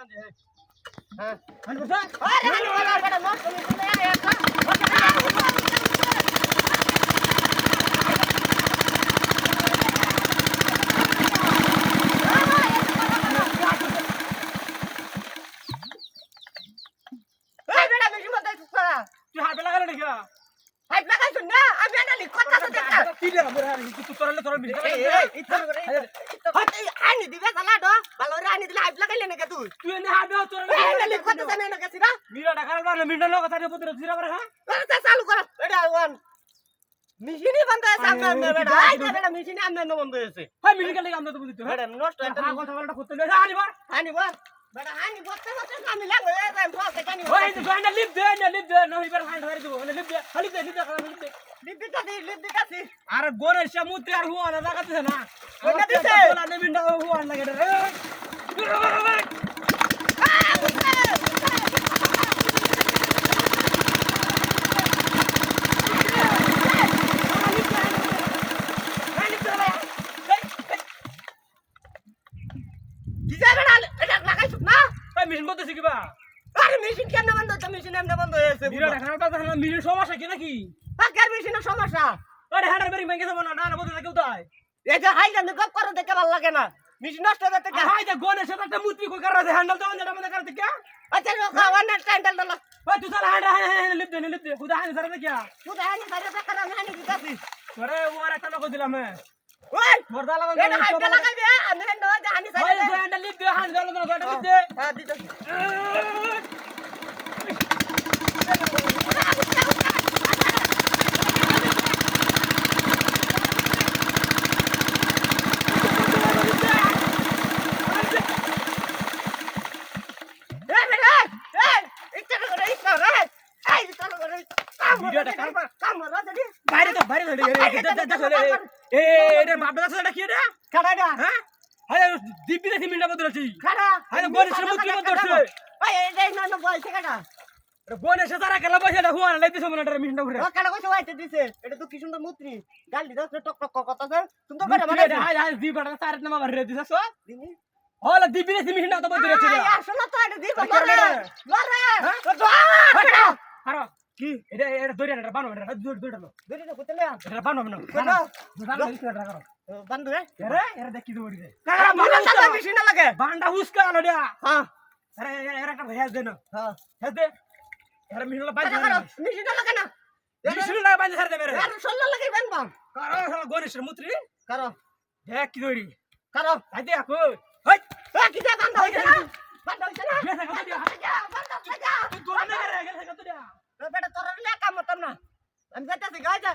হ্যাঁ হান বসা আরে বড় নষ্ট তুমি একটা এই বেটা বেশি মত দিছিস না তুই হাত লাগা না দেখা হাইট লাগাইছ না আমি এটা লিখতা তো দেখা কি রে মোর হারি তুই তোরালে তোরা মিল এই ইতর করে হাতে আনি দিবে সালা দো ভালো রে আনি দিলে হাইট লাগাইলে না কে তুই তুই এনে হাত দাও তোরা এটা লিখতা জানে না কেছিরা মিরা টাকা না মিন্ডা লোক তারে পুত্র জিরা করে হ্যাঁ আরে চালু কর এটা ওয়ান মেশিনই বন্ধ আছে সামনে বেটা এই বেটা মেশিন আমনে বন্ধ হয়েছে হয় মিলি গেলে আমরা তো বুঝিতো হ্যাঁ বেটা নষ্ট এটা কথা বলটা করতে লই আনি বার আনি বল বেটা আনি বসতে বসতে আমি লাগবে এই বসতে কেন ওই তো গান্ডা লিপ দে নহি বার হান্ড ধরে দিব লিপ দে লিপ দে লিপি আর গোরে সমুদ্র আর হুয়া না লাগাতে না ওটা দিছে বলা নে মিন্ডা হুয়া লাগে রে মেশিন বলতে শিখবা আরে মেশিন কেন বন্ধ তো মেশিন এমনি বন্ধ হয়েছে মিরা টাকা পাতা না মিশিন সমস্যা কি নাকি কার মেশিনের সমস্যা আরে হ্যান্ডার বেরিং ভেঙে যাবো না না বলতে কেউ তাই এই যে হাই জান গপ করে দেখে ভালো লাগে না মেশিন নষ্ট হয়ে যাচ্ছে হাই দে গোনের সাথে একটা মুতবি কই করা হ্যান্ডেল তো যেটা মনে করতে কে আচ্ছা খাওয়ার না স্ট্যান্ডাল দলা ওই তুই সারা হ্যান্ডার লিপ দে খুদা হানি সারা কে তুই হানি সারে দেখা না হানি দিতাছি আরে ওর একটা লোক দিলাম ওই মোর দালা এটা হাই লাগাই দে আমি হেন হানি সারে ওই হ্যান্ডার লিপ দে হানি দালা দালা লিপ দে হ্যাঁ দিতাছি বাইরে ধরে এ এর বাপ দাদা সেটা কি রে কাটাটা হ্যাঁ আরে দিব্যি দেখি মিন্ডা বদল আছে কাটা আরে গোনের সমুদ্র বদল আছে ওই এই না বলছে কাটা গোনের সাথে তারা খেলা বসে হুয়া না লাইতে সময় না মিন্ডা করে ও কাটা কইছে ওইতে দিছে এটা তো কি সুন্দর মুত্রি গাল দিছ টক টক কথা সুন্দর করে মানে হাই হাই দি বড় সারে না মার রে দিছস দিনি হলা দিব্যি দেখি মিন্ডা তো বদল আছে আসলে তো এটা দিব লরে আরে কি এটা এটা ধরে না বানো এটা দূর লো দড়ি না কইতে এটা বানো বানো কোনা বানো কি এটা করো বন্ধু রে আরে এর দেখি দৌড়ি দে কারা বান্ডা বেশি না লাগে বান্ডা হুসকা আলো দিয়া হ্যাঁ আরে এর একটা হেজ দে না হ্যাঁ হেজ দে এর মিহলা বাজে কারা বেশি না লাগে না মিশু লাগা বাজে ছাড় দে মেরে আর সল্লা লাগে বানবা কারা শালা গণেশের মুত্রি কারো দেখ কি দৌড়ি কারো আই দেখ ওই এ কি দে বান্দা হইছে না বান্দা হইছে না গেছে কত দিয়া বান্দা হইছে না তুই গোনে করে গেছে কত দিয়া বেটা তোর লে কাম মতন না আমি যেতেছি গাইছে